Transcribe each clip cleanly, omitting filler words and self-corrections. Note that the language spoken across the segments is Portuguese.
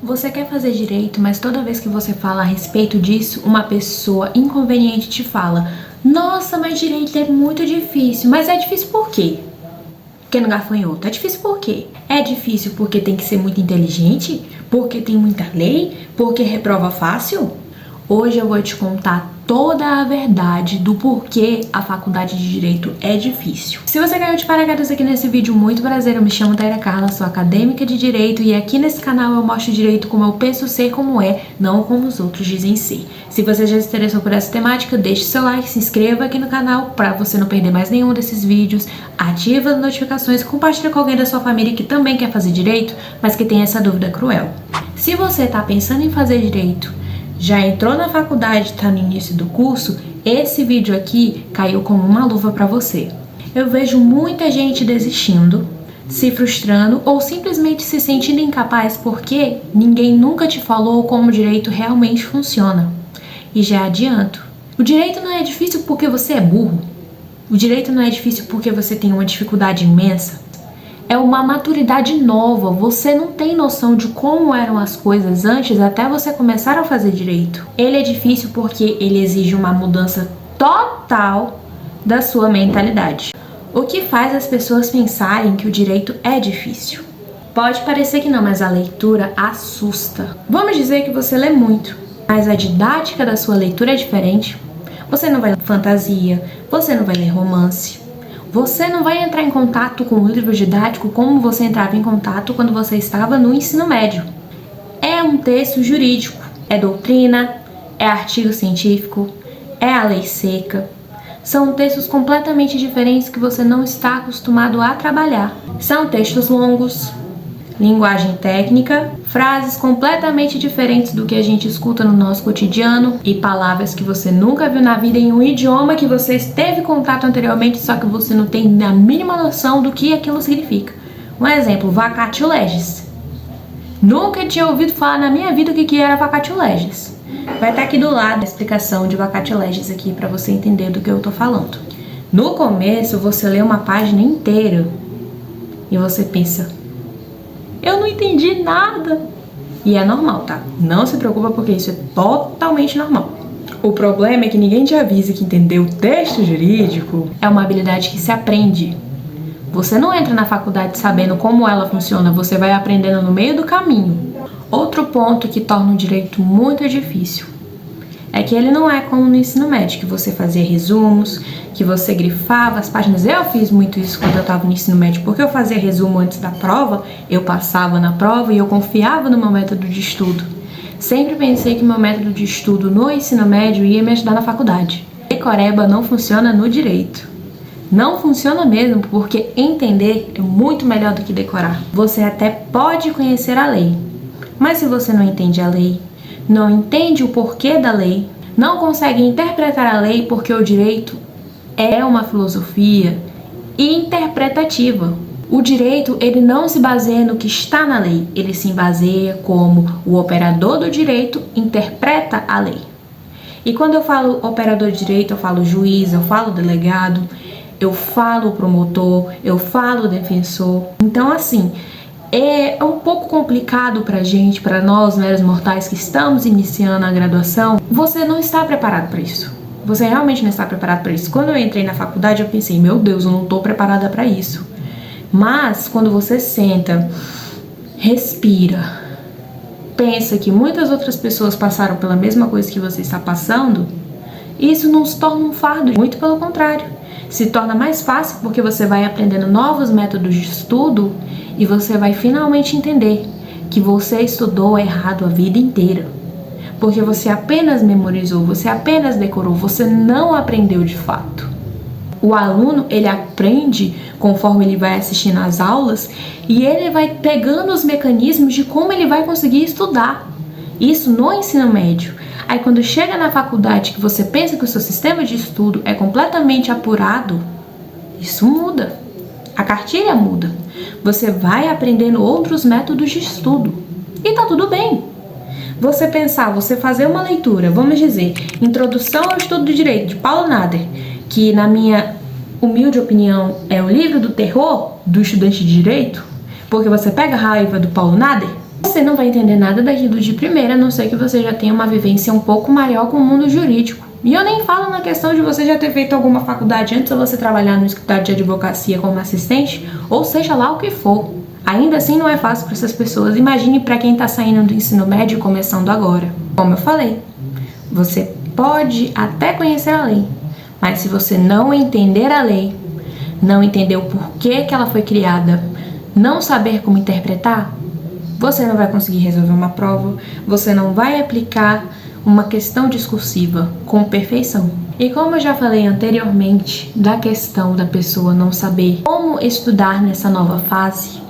Você quer fazer direito, mas toda vez que você fala a respeito disso, uma pessoa inconveniente te fala: nossa, mas direito é muito difícil. Mas é difícil por quê? Porque no gafanhoto. É difícil por quê? É difícil porque tem que ser muito inteligente? Porque tem muita lei? Porque reprova fácil? Hoje eu vou te contar toda a verdade do porquê a faculdade de Direito é difícil. Se você caiu de paraquedas aqui nesse vídeo, muito prazer, eu me chamo Taira Carla, sou acadêmica de Direito e aqui nesse canal eu mostro Direito como eu penso ser como é, não como os outros dizem ser. Se você já se interessou por essa temática, deixe seu like, se inscreva aqui no canal para você não perder mais nenhum desses vídeos, ativa as notificações, compartilha com alguém da sua família que também quer fazer Direito, mas que tem essa dúvida cruel. Se você está pensando em fazer Direito, já entrou na faculdade, está no início do curso, esse vídeo aqui caiu como uma luva para você. Eu vejo muita gente desistindo, se frustrando ou simplesmente se sentindo incapaz porque ninguém nunca te falou como o direito realmente funciona. E já adianto, o direito não é difícil porque você é burro. O direito não é difícil porque você tem uma dificuldade imensa. É uma maturidade nova, você não tem noção de como eram as coisas antes até você começar a fazer direito. Ele é difícil porque ele exige uma mudança total da sua mentalidade. O que faz as pessoas pensarem que o direito é difícil? Pode parecer que não, mas a leitura assusta. Vamos dizer que você lê muito, mas a didática da sua leitura é diferente. Você não vai ler fantasia, você não vai ler romance. Você não vai entrar em contato com o livro didático como você entrava em contato quando você estava no ensino médio. É um texto jurídico, é doutrina, é artigo científico, é a lei seca. São textos completamente diferentes que você não está acostumado a trabalhar. São textos longos, linguagem técnica, frases completamente diferentes do que a gente escuta no nosso cotidiano e palavras que você nunca viu na vida em um idioma que você teve contato anteriormente, só que você não tem a mínima noção do que aquilo significa. Um exemplo, vacatio legis. Nunca tinha ouvido falar na minha vida o que era vacatio legis. Vai estar aqui do lado a explicação de vacatio legis aqui para você entender do que eu tô falando. No começo, você lê uma página inteira e você pensa: eu não entendi nada. E é normal, tá? Não se preocupa porque isso é totalmente normal. O problema é que ninguém te avisa que entender o texto jurídico é uma habilidade que se aprende. Você não entra na faculdade sabendo como ela funciona, você vai aprendendo no meio do caminho. Outro ponto que torna o direito muito difícil é que ele não é como no ensino médio, que você fazia resumos, que você grifava as páginas. Eu fiz muito isso quando eu estava no ensino médio, porque eu fazia resumo antes da prova, eu passava na prova e eu confiava no meu método de estudo. Sempre pensei que meu método de estudo no ensino médio ia me ajudar na faculdade. Decoreba não funciona no direito. Não funciona mesmo, porque entender é muito melhor do que decorar. Você até pode conhecer a lei, mas se você não entende a lei, não entende o porquê da lei, não consegue interpretar a lei, porque o direito é uma filosofia interpretativa. O direito, ele não se baseia no que está na lei, ele se baseia como o operador do direito interpreta a lei. E quando eu falo operador de direito, eu falo juiz, eu falo delegado, eu falo promotor, eu falo defensor. Então, assim, é um pouco complicado pra gente, pra nós, meros mortais que estamos iniciando a graduação. Você não está preparado para isso. Você realmente não está preparado para isso. Quando eu entrei na faculdade, eu pensei: meu Deus, eu não estou preparada para isso. Mas quando você senta, respira, pensa que muitas outras pessoas passaram pela mesma coisa que você está passando, isso não se torna um fardo, muito pelo contrário. Se torna mais fácil porque você vai aprendendo novos métodos de estudo e você vai finalmente entender que você estudou errado a vida inteira. Porque você apenas memorizou, você apenas decorou, você não aprendeu de fato. O aluno, ele aprende conforme ele vai assistindo às aulas e ele vai pegando os mecanismos de como ele vai conseguir estudar. Isso no ensino médio. Aí quando chega na faculdade que você pensa que o seu sistema de estudo é completamente apurado, isso muda. A cartilha muda. Você vai aprendendo outros métodos de estudo. E tá tudo bem. Você pensar, você fazer uma leitura, vamos dizer, Introdução ao Estudo do Direito, de Paulo Nader, que na minha humilde opinião é o livro do terror do estudante de direito, porque você pega a raiva do Paulo Nader, Você não vai entender nada daquilo de primeira, a não ser que você já tenha uma vivência um pouco maior com o mundo jurídico. E eu nem falo na questão de você já ter feito alguma faculdade antes ou você trabalhar no escritório de advocacia como assistente, ou seja lá o que for. Ainda assim não é fácil para essas pessoas. Imagine para quem está saindo do ensino médio e começando agora. Como eu falei, você pode até conhecer a lei, mas se você não entender a lei, não entender o porquê que ela foi criada, não saber como interpretar, você não vai conseguir resolver uma prova, você não vai aplicar uma questão discursiva com perfeição. E como eu já falei anteriormente da questão da pessoa não saber como estudar nessa nova fase,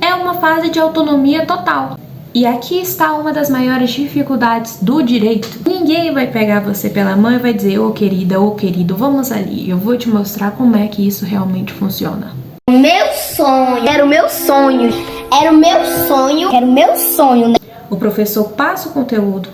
é uma fase de autonomia total. E aqui está uma das maiores dificuldades do direito. Ninguém vai pegar você pela mão e vai dizer: ô querida, ô querido, vamos ali, eu vou te mostrar como é que isso realmente funciona. Meu sonho, era o meu sonho, era o meu sonho, era o meu sonho, né? O professor passa o conteúdo,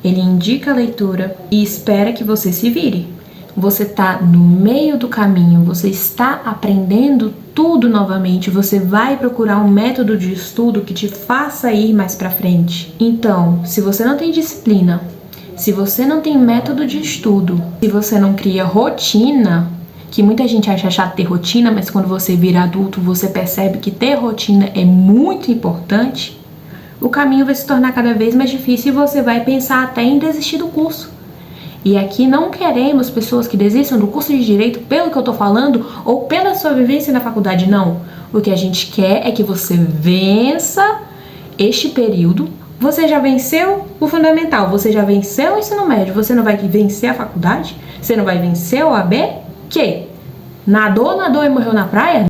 ele indica a leitura e espera que você se vire. Você está no meio do caminho, você está aprendendo tudo novamente, você vai procurar um método de estudo que te faça ir mais para frente. Então, se você não tem disciplina, se você não tem método de estudo, se você não cria rotina, que muita gente acha chato ter rotina, mas quando você vira adulto, você percebe que ter rotina é muito importante, o caminho vai se tornar cada vez mais difícil e você vai pensar até em desistir do curso. E aqui não queremos pessoas que desistam do curso de Direito pelo que eu tô falando ou pela sua vivência na faculdade, não. O que a gente quer é que você vença este período. Você já venceu o fundamental, você já venceu o ensino médio, você não vai vencer a faculdade? Você não vai vencer o AB? Que? Nadou e morreu na praia?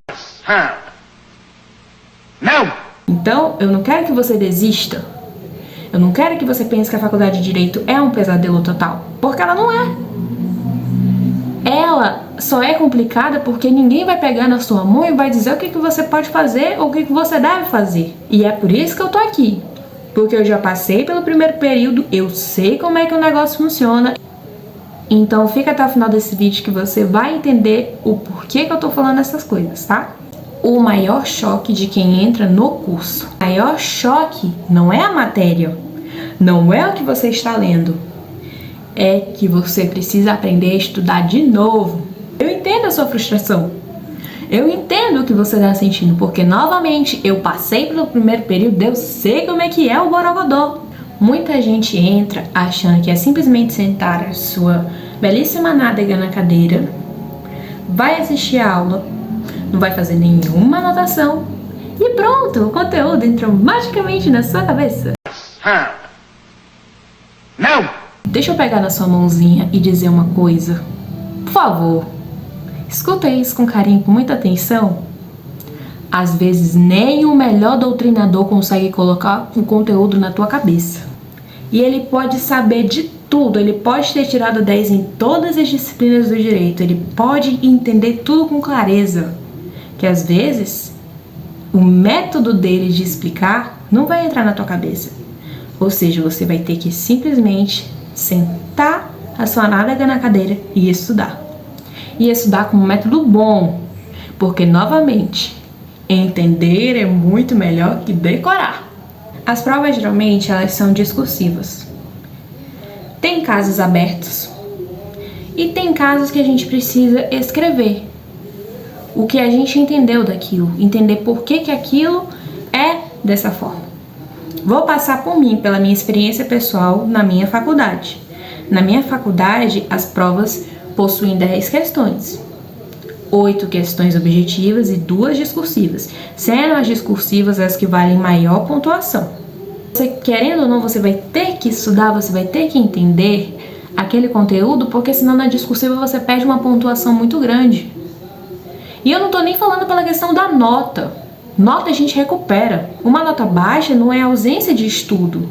Não! Então, eu não quero que você desista. Eu não quero que você pense que a faculdade de Direito é um pesadelo total, porque ela não é. Ela só é complicada porque ninguém vai pegar na sua mão e vai dizer o que você pode fazer ou o que você deve fazer. E é por isso que eu tô aqui, porque eu já passei pelo primeiro período, eu sei como é que o negócio funciona. Então fica até o final desse vídeo que você vai entender o porquê que eu tô falando essas coisas, tá? O maior choque de quem entra no curso. O maior choque não é a matéria, não é o que você está lendo, é que você precisa aprender a estudar de novo. Eu entendo a sua frustração, eu entendo o que você está sentindo, porque novamente eu passei pelo primeiro período, eu sei como é que é o borogodó. Muita gente entra achando que é simplesmente sentar a sua belíssima nádega na cadeira, vai assistir a aula, não vai fazer nenhuma anotação e pronto, o conteúdo entrou magicamente na sua cabeça. Não! Deixa eu pegar na sua mãozinha e dizer uma coisa. Por favor, escuta isso com carinho, com muita atenção. Às vezes nem o melhor doutrinador consegue colocar o conteúdo na tua cabeça. E ele pode saber de tudo, ele pode ter tirado 10 em todas as disciplinas do direito, ele pode entender tudo com clareza. Que às vezes o método dele de explicar não vai entrar na tua cabeça. Ou seja, você vai ter que simplesmente sentar a sua nádega na cadeira e estudar. E estudar com um método bom, porque novamente, entender é muito melhor que decorar. As provas geralmente elas são discursivas. Tem casos abertos e tem casos que a gente precisa escrever o que a gente entendeu daquilo, entender por que aquilo é dessa forma. Vou passar por mim, pela minha experiência pessoal na minha faculdade. Na minha faculdade, as provas possuem 10 questões. 8 questões objetivas e 2 discursivas, sendo as discursivas as que valem maior pontuação. Você, querendo ou não, você vai ter que estudar, você vai ter que entender aquele conteúdo, porque senão na discursiva você perde uma pontuação muito grande. E eu não tô nem falando pela questão da nota. Nota a gente recupera. Uma nota baixa não é ausência de estudo,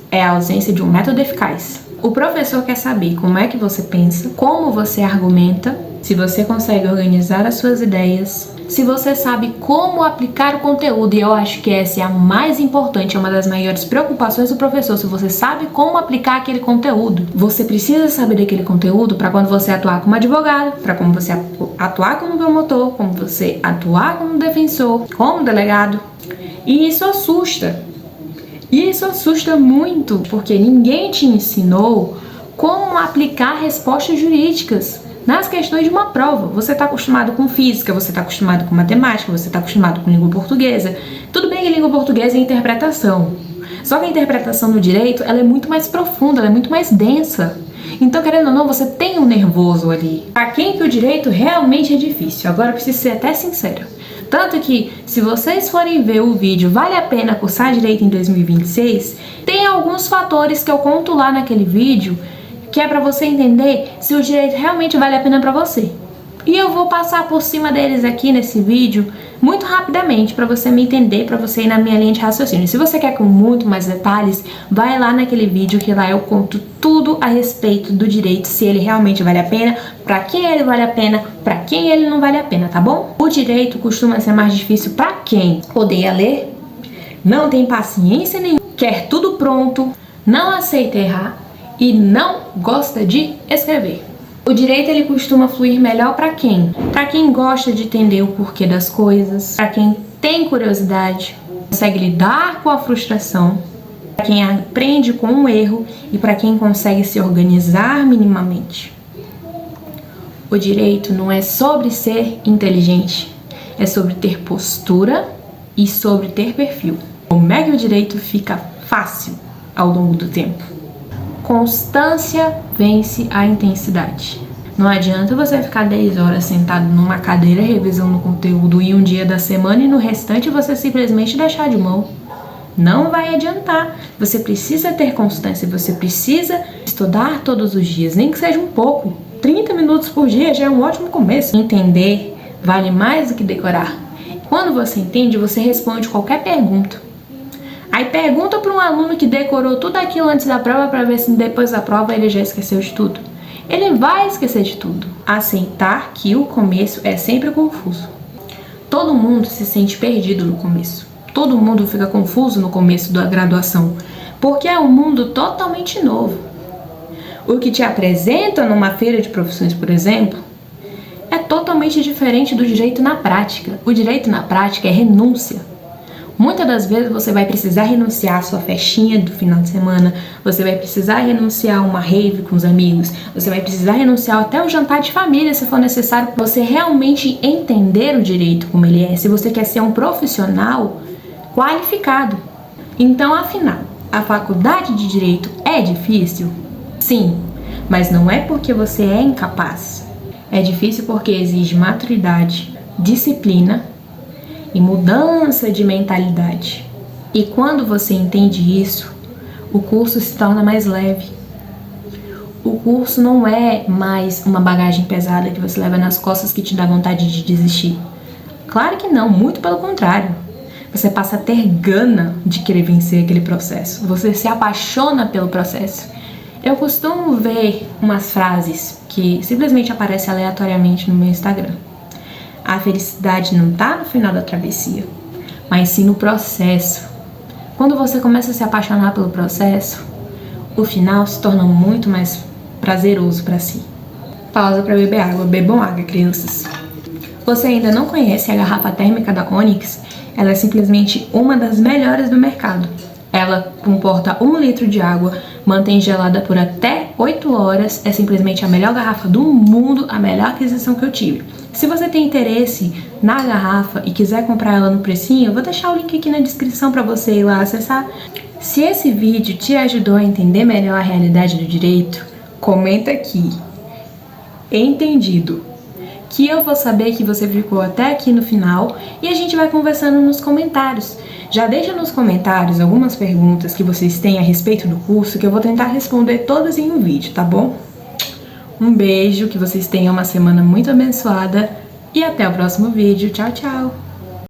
é a ausência de um método eficaz. O professor quer saber como é que você pensa, como você argumenta, se você consegue organizar as suas ideias, se você sabe como aplicar o conteúdo, e eu acho que essa é a mais importante, é uma das maiores preocupações do professor, se você sabe como aplicar aquele conteúdo. Você precisa saber daquele conteúdo para quando você atuar como advogado, para como você atuar como promotor, como você atuar como defensor, como delegado. E isso assusta E isso assusta muito, porque ninguém te ensinou como aplicar respostas jurídicas nas questões de uma prova. Você está acostumado com física, você está acostumado com matemática, você está acostumado com língua portuguesa. Tudo bem que língua portuguesa é interpretação. Só que a interpretação no direito, ela é muito mais profunda, ela é muito mais densa. Então, querendo ou não, você tem um nervoso ali. Para quem que o direito realmente é difícil? Agora eu preciso ser até sincera. Tanto que, se vocês forem ver o vídeo Vale a Pena Cursar Direito em 2026, tem alguns fatores que eu conto lá naquele vídeo que é para você entender se o direito realmente vale a pena para você. E eu vou passar por cima deles aqui nesse vídeo muito rapidamente para você me entender, para você ir na minha linha de raciocínio. Se você quer com muito mais detalhes, vai lá naquele vídeo que lá eu conto tudo a respeito do direito, se ele realmente vale a pena, para quem ele vale a pena, para quem ele não vale a pena, tá bom? O direito costuma ser mais difícil para quem odeia ler, não tem paciência nenhuma, quer tudo pronto, não aceita errar e não gosta de escrever. O direito ele costuma fluir melhor para quem? Para quem gosta de entender o porquê das coisas, para quem tem curiosidade, consegue lidar com a frustração, para quem aprende com o erro e para quem consegue se organizar minimamente. O direito não é sobre ser inteligente, é sobre ter postura e sobre ter perfil. Como é que o direito fica fácil ao longo do tempo? Constância vence a intensidade. Não adianta você ficar 10 horas sentado numa cadeira revisando o conteúdo em um dia da semana e no restante você simplesmente deixar de mão. Não vai adiantar. Você precisa ter constância, você precisa estudar todos os dias, nem que seja um pouco. 30 minutos por dia já é um ótimo começo. Entender vale mais do que decorar. Quando você entende, você responde qualquer pergunta. Aí pergunta para um aluno que decorou tudo aquilo antes da prova para ver se depois da prova ele já esqueceu de tudo. Ele vai esquecer de tudo. Aceitar que o começo é sempre confuso. Todo mundo se sente perdido no começo. Todo mundo fica confuso no começo da graduação, porque é um mundo totalmente novo. O que te apresenta numa feira de profissões, por exemplo, é totalmente diferente do direito na prática. O direito na prática é renúncia. Muitas das vezes você vai precisar renunciar à sua festinha do final de semana, você vai precisar renunciar a uma rave com os amigos, você vai precisar renunciar até um jantar de família se for necessário para você realmente entender o direito como ele é, se você quer ser um profissional qualificado. Então, afinal, a faculdade de direito é difícil? Sim, mas não é porque você é incapaz. É difícil porque exige maturidade, disciplina e mudança de mentalidade. E quando você entende isso, o curso se torna mais leve. O curso não é mais uma bagagem pesada que você leva nas costas que te dá vontade de desistir. Claro que não, muito pelo contrário. Você passa a ter gana de querer vencer aquele processo. Você se apaixona pelo processo. Eu costumo ver umas frases que simplesmente aparecem aleatoriamente no meu Instagram. A felicidade não está no final da travessia, mas sim no processo. Quando você começa a se apaixonar pelo processo, o final se torna muito mais prazeroso para si. Pausa para beber água. Bebam água, crianças. Você ainda não conhece a garrafa térmica da Onyx? Ela é simplesmente uma das melhores do mercado. Ela comporta 1 litro de água, mantém gelada por até 8 horas, é simplesmente a melhor garrafa do mundo, a melhor aquisição que eu tive. Se você tem interesse na garrafa e quiser comprar ela no precinho, eu vou deixar o link aqui na descrição para você ir lá acessar. Se esse vídeo te ajudou a entender melhor a realidade do direito, comenta aqui. Entendido. Que eu vou saber que você ficou até aqui no final e a gente vai conversando nos comentários. Já deixa nos comentários algumas perguntas que vocês têm a respeito do curso que eu vou tentar responder todas em um vídeo, tá bom? Um beijo, que vocês tenham uma semana muito abençoada e até o próximo vídeo. Tchau, tchau!